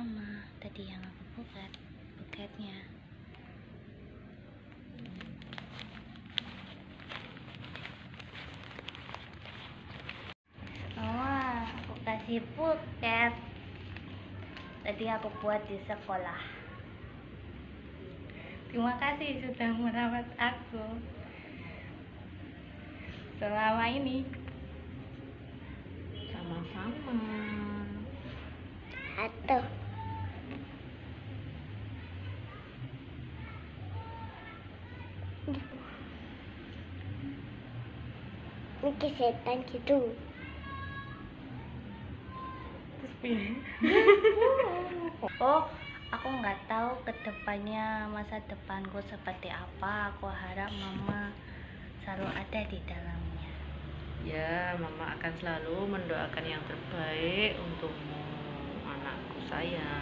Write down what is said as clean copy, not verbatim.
mama tadi yang aku buketnya. Mama, aku kasih buket. Tadi aku buat di sekolah. Terima kasih sudah merawat aku selama ini. Sama-sama. Atau ini setan gitu. Oh, aku nggak tahu kedepannya masa depanku seperti apa. Aku harap mama selalu ada di dalamnya. Ya, mama akan selalu mendoakan yang terbaik untukmu, anakku sayang.